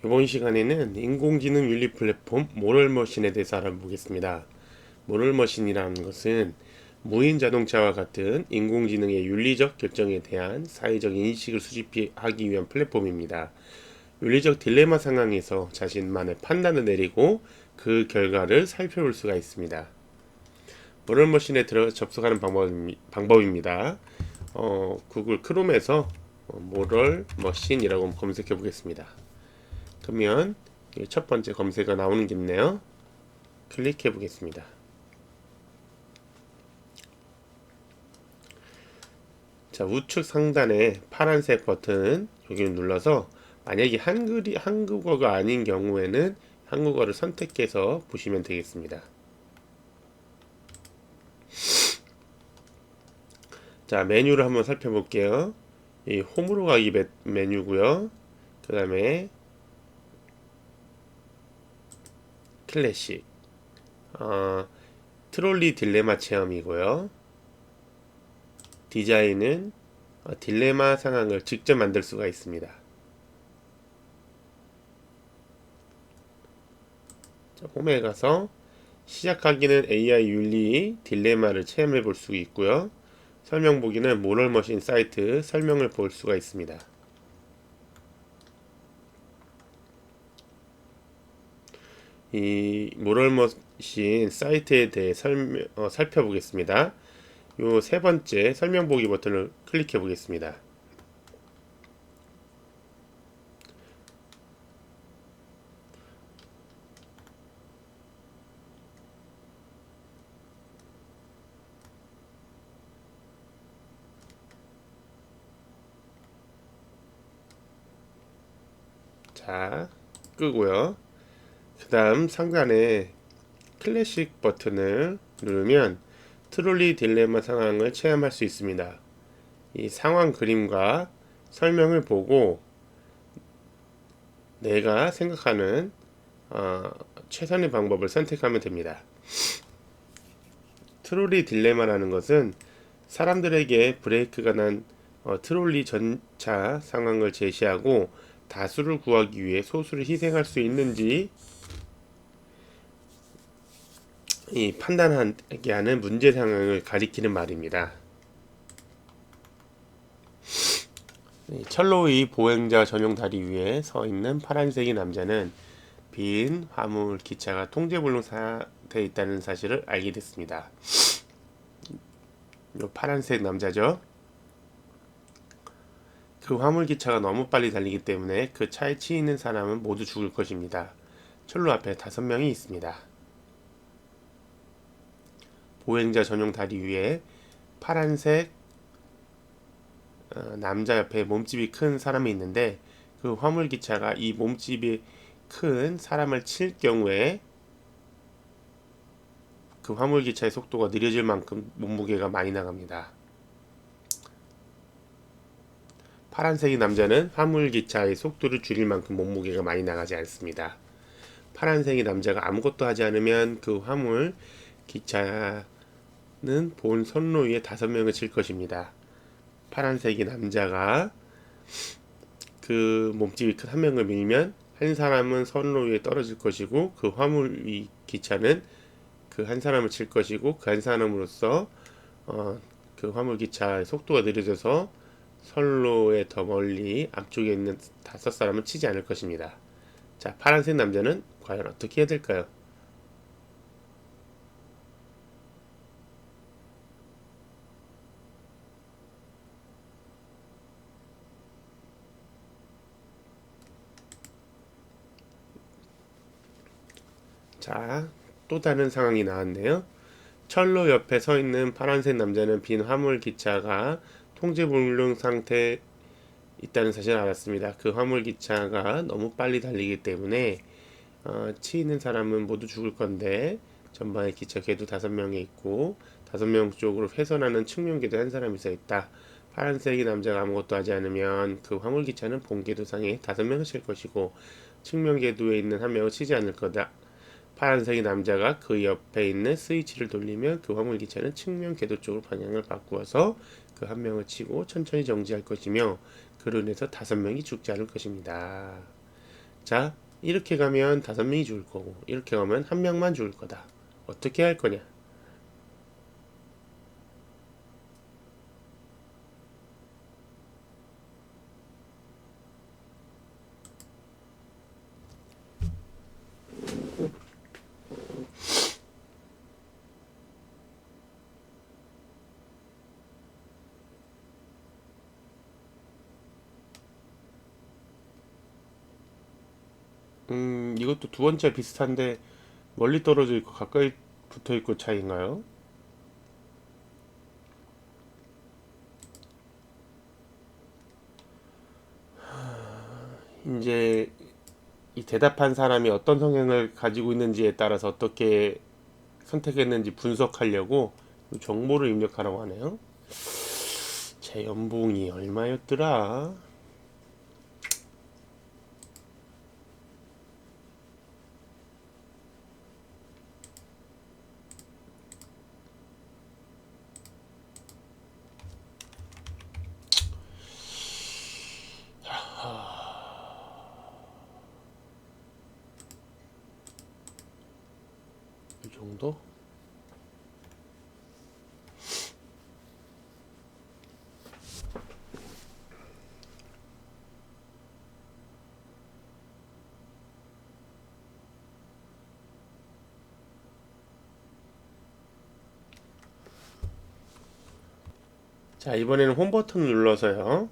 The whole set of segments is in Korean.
이번 시간에는 인공지능 윤리 플랫폼 모럴머신에 대해서 알아보겠습니다. 모럴머신이라는 것은 무인 자동차와 같은 인공지능의 윤리적 결정에 대한 사회적 인식을 수집하기 위한 플랫폼입니다. 윤리적 딜레마 상황에서 자신만의 판단을 내리고 그 결과를 살펴볼 수가 있습니다. 모럴머신에 접속하는 방법입니다. 구글 크롬에서 모럴머신이라고 검색해 보겠습니다. 그러면 첫 번째 검색어 나오는 게 있네요. 클릭해 보겠습니다. 자, 우측 상단에 파란색 버튼 여기를 눌러서 만약에 한국어가 아닌 경우에는 한국어를 선택해서 보시면 되겠습니다. 자, 메뉴를 한번 살펴볼게요. 이 홈으로 가기 메뉴고요. 그 다음에 클래식, 트롤리 딜레마 체험이고요. 디자인은 딜레마 상황을 직접 만들 수가 있습니다. 자, 홈에 가서 시작하기는 AI 윤리 딜레마를 체험해 볼 수 있고요. 설명 보기는 모럴머신 사이트 설명을 볼 수가 있습니다. 이 모럴머신 사이트에 대해 살펴보겠습니다. 요 세 번째 설명 보기 버튼을 클릭해 보겠습니다. 자, 끄고요. 그 다음 상단에 클래식 버튼을 누르면 트롤리 딜레마 상황을 체험할 수 있습니다. 이 상황 그림과 설명을 보고 내가 생각하는 최선의 방법을 선택하면 됩니다. 트롤리 딜레마라는 것은 사람들에게 브레이크가 난 트롤리 전차 상황을 제시하고 다수를 구하기 위해 소수를 희생할 수 있는지 판단하게 하는 문제 상황을 가리키는 말입니다. 철로 위 보행자 전용 다리 위에 서 있는 파란색의 남자는 빈 화물 기차가 통제불능 상태에 있다는 사실을 알게 됐습니다. 요 파란색 남자죠. 그 화물 기차가 너무 빨리 달리기 때문에 그 차에 치이는 사람은 모두 죽을 것입니다. 철로 앞에 5명이 있습니다. 보행자 전용 다리 위에 파란색 남자 옆에 몸집이 큰 사람이 있는데 그 화물기차가 이 몸집이 큰 사람을 칠 경우에 그 화물기차의 속도가 느려질 만큼 몸무게가 많이 나갑니다. 파란색의 남자는 화물기차의 속도를 줄일 만큼 몸무게가 많이 나가지 않습니다. 파란색의 남자가 아무것도 하지 않으면 그 화물기차는 본 선로 위에 5명을 칠 것입니다. 파란색의 남자가 그 몸집이 큰 한 명을 밀면 한 사람은 선로 위에 떨어질 것이고 그 화물 위 기차는 그 한 사람을 칠 것이고 그 한 사람으로서 그 화물 기차의 속도가 느려져서 선로에 더 멀리 앞쪽에 있는 5사람은 치지 않을 것입니다. 자, 파란색 남자는 과연 어떻게 해야 될까요? 자, 또 다른 상황이 나왔네요. 철로 옆에 서 있는 파란색 남자는 빈 화물 기차가 통제불능 상태에 있다는 사실을 알았습니다. 그 화물 기차가 너무 빨리 달리기 때문에 치이는 사람은 모두 죽을 건데 전방에 기차 궤도 5명이 있고 5명 쪽으로 훼손하는 측면 궤도 한 사람이 서 있다. 파란색의 남자가 아무것도 하지 않으면 그 화물 기차는 본 궤도상에 5명을 실 것이고 측면 궤도에 있는 한 명을 치지 않을 거다. 파란색의 남자가 그 옆에 있는 스위치를 돌리면 그 화물 기차는 측면 궤도 쪽으로 방향을 바꾸어서 그 한 명을 치고 천천히 정지할 것이며 그로 인해서 5명이 죽지 않을 것입니다. 자, 이렇게 가면 5명이 죽을 거고, 이렇게 가면 1명만 죽을 거다. 어떻게 할 거냐? 이것도 두 번째 비슷한데 멀리 떨어져 있고 가까이 붙어 있고 차이인가요? 이제 이 대답한 사람이 어떤 성향을 가지고 있는지에 따라서 어떻게 선택했는지 분석하려고 정보를 입력하라고 하네요. 제 연봉이 얼마였더라? 이 정도? 자, 이번에는 홈 버튼을 눌러서요.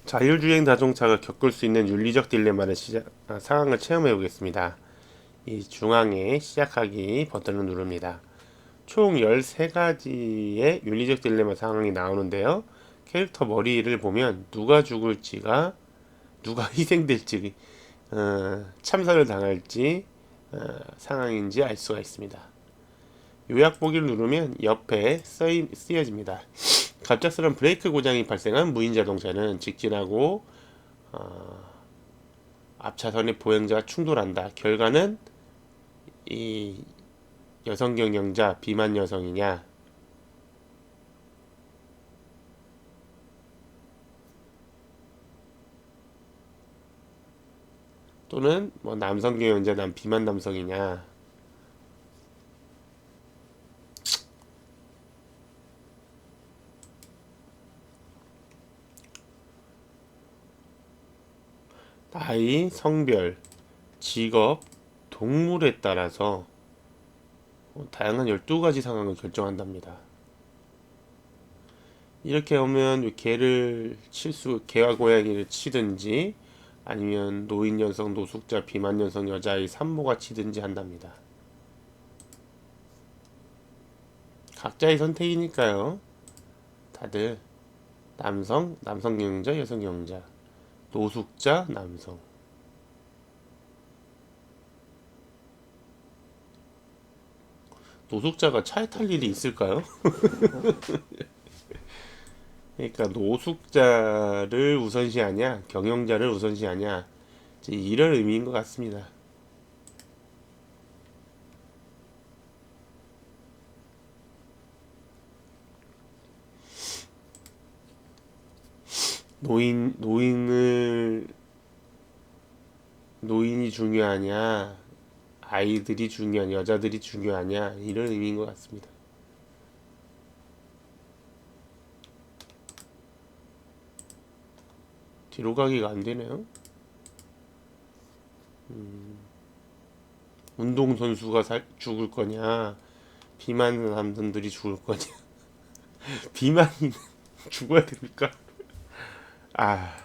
자율주행 자동차가 겪을 수 있는 윤리적 딜레마를 상황을 체험해 보겠습니다. 이 중앙에 시작하기 버튼을 누릅니다. 총 13가지의 윤리적 딜레마 상황이 나오는데요. 캐릭터 머리를 보면 누가 희생될지, 참사를 당할지, 상황인지 알 수가 있습니다. 요약 보기를 누르면 옆에 쓰여집니다. 갑작스런 브레이크 고장이 발생한 무인 자동차는 직진하고 앞차선의 보행자와 충돌한다. 결과는 이 여성 경영자 비만 여성이냐 또는 뭐 남성 경영자 난 비만 남성이냐. 나이, 성별, 직업, 동물에 따라서 다양한 12가지 상황을 결정한답니다. 이렇게 오면 개와 고양이를 치든지 아니면 노인 여성, 노숙자, 비만 여성, 여자아이, 산모가 치든지 한답니다. 각자의 선택이니까요. 다들 남성 경영자, 여성 경영자, 노숙자, 남성. 노숙자가 차에 탈 일이 있을까요? 그러니까 노숙자를 우선시하냐, 경영자를 우선시하냐, 이런 의미인 것 같습니다. 노인이 중요하냐, 아이들이 중요하냐, 여자들이 중요하냐, 이런 의미인 것 같습니다. 뒤로 가기가 안 되네요. 운동선수가 죽을 거냐, 비만 남성들이 죽을 거냐. 비만이 죽어야 됩니까? 아,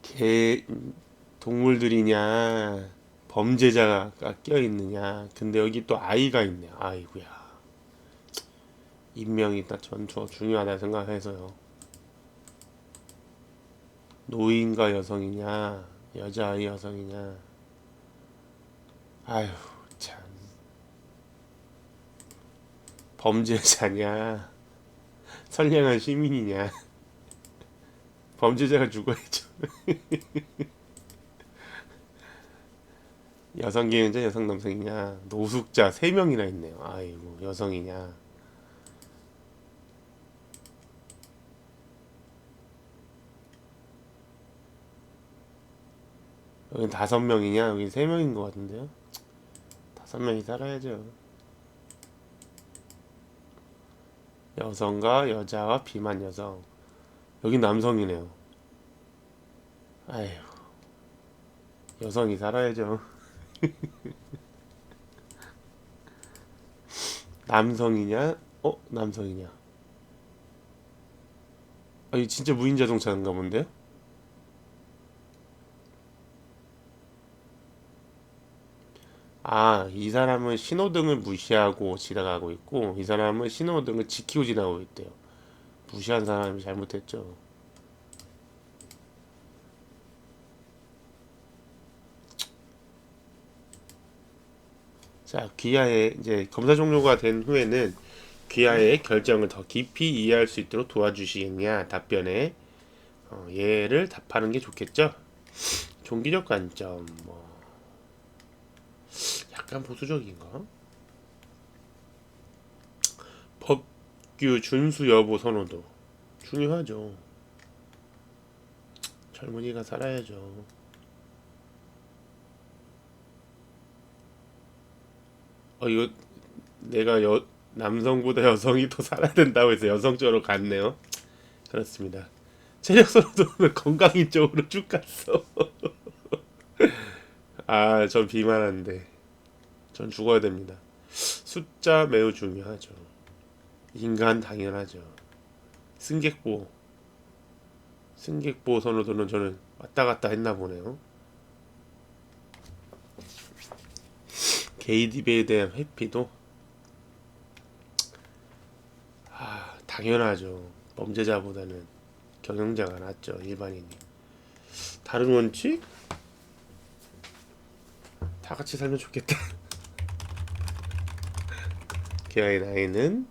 개, 동물들이냐, 범죄자가 껴있느냐. 근데 여기 또 아이가 있네요. 아이고야. 인명이 전 중요하다 생각해서요. 노인과 여성이냐, 여자아이 여성이냐. 아휴, 참. 범죄자냐, 선량한 시민이냐. 범죄자가 죽어야죠. 여성 경영자, 여성 남성이냐, 노숙자 3명이나 있네요. 아이고, 여성이냐. 여긴 5명이냐? 여긴 3명인 것 같은데요? 5명이 살아야죠. 여성과 여자와 비만 여성. 여긴 남성이네요. 아휴, 여성이 살아야죠. 남성이냐? 남성이냐? 아, 이 진짜 무인 자동차인가 본데요? 아, 이 사람은 신호등을 무시하고 지나가고 있고, 이 사람은 신호등을 지키고 지나가고 있대요. 무시한 사람이 잘못했죠. 자, 귀하의 이제 검사 종료가 된 후에는 귀하의 결정을 더 깊이 이해할 수 있도록 도와주시겠냐 답변에 예를 답하는 게 좋겠죠. 종기적 관점 뭐 약간 보수적인가? 법규 준수 여부 선호도 중요하죠. 젊은이가 살아야죠. 이거 내가 남성보다 여성이 더 살아야 된다고 해서 여성 쪽으로 갔네요. 그렇습니다. 체력 선호도는 건강인 쪽으로 쭉 갔어. 아, 전 비만한데. 전 죽어야 됩니다. 숫자 매우 중요하죠. 인간 당연하죠. 승객보. 승객보 선호도는 저는 왔다 갔다 했나 보네요. 게이드에 대한 회피도 당연하죠. 범죄자보다는 경영자가 낫죠. 일반인이. 다른 원칙? 다 같이 살면 좋겠다. 기아의 나이는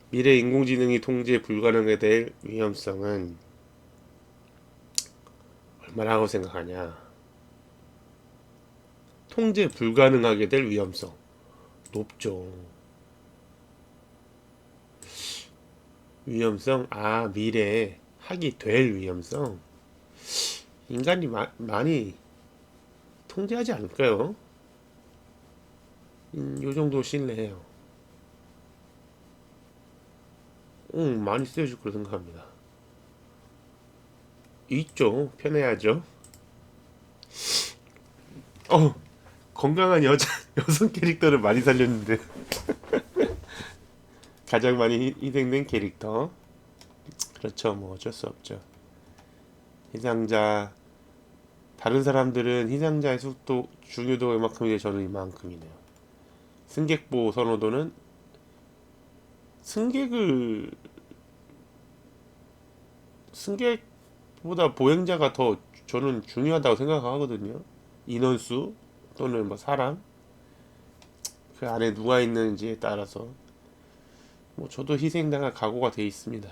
미래 인공지능이 통제 불가능하게 될 위험성은 얼마라고 생각하냐? 통제 불가능하게 될 위험성 높죠. 위험성? 미래에 하게 될 위험성. 인간이 많이 통제하지 않을까요? 요 정도 신뢰해요. 많이 쓰여질 거라 생각합니다. 있죠. 편해야죠. 건강한 여성 캐릭터를 많이 살렸는데 가장 많이 희생된 캐릭터. 그렇죠. 뭐 어쩔 수 없죠. 희생자 다른 사람들은 희생자의 속도 중요도가 이만큼인데 저는 이만큼이네요. 승객보 선호도는 승객을 승객보다 보행자가 더 저는 중요하다고 생각하거든요. 인원수 또는 뭐 사람 그 안에 누가 있는지에 따라서 뭐 저도 희생당할 각오가 돼 있습니다.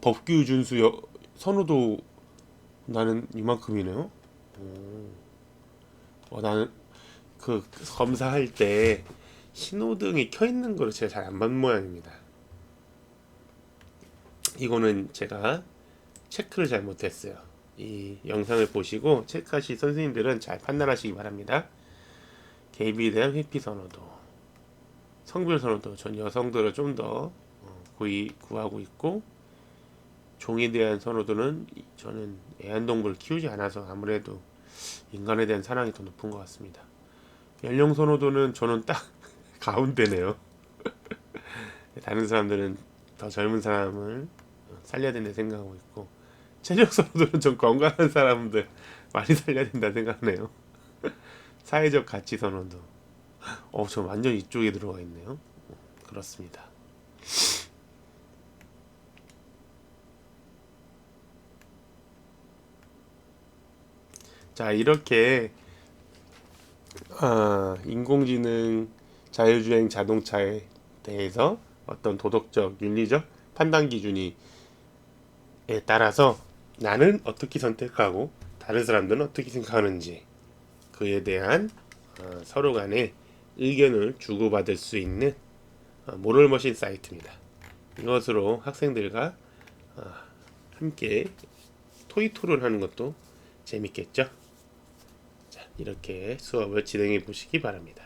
법규 준수 선호도 나는 이만큼이네요. 나는 그 검사할 때 신호등이 켜 있는 걸 제가 잘 안 본 모양입니다. 이거는 제가 체크를 잘못했어요. 이 영상을 보시고 체크하실 선생님들은 잘 판단하시기 바랍니다. 개입에 대한 회피 선호도, 성별 선호도, 전 여성들을 좀 더 구하고 있고, 종에 대한 선호도는 저는 애완동물을 키우지 않아서 아무래도 인간에 대한 사랑이 더 높은 것 같습니다. 연령 선호도는 저는 딱 가운데네요. 다른 사람들은 더 젊은 사람을 살려야 된다 생각하고 있고, 체력 선호도는 좀 건강한 사람들 많이 살려야 된다 생각하네요. 사회적 가치 선호도. 저 완전 이쪽에 들어가 있네요. 그렇습니다. 자, 이렇게 인공지능 자율주행 자동차에 대해서 어떤 도덕적, 윤리적 판단 기준이 따라서 나는 어떻게 선택하고 다른 사람들은 어떻게 생각하는지 그에 대한 서로 간의 의견을 주고받을 수 있는 모럴머신 사이트입니다. 이것으로 학생들과 함께 토의 토론하는 것도 재밌겠죠? 자, 이렇게 수업을 진행해 보시기 바랍니다.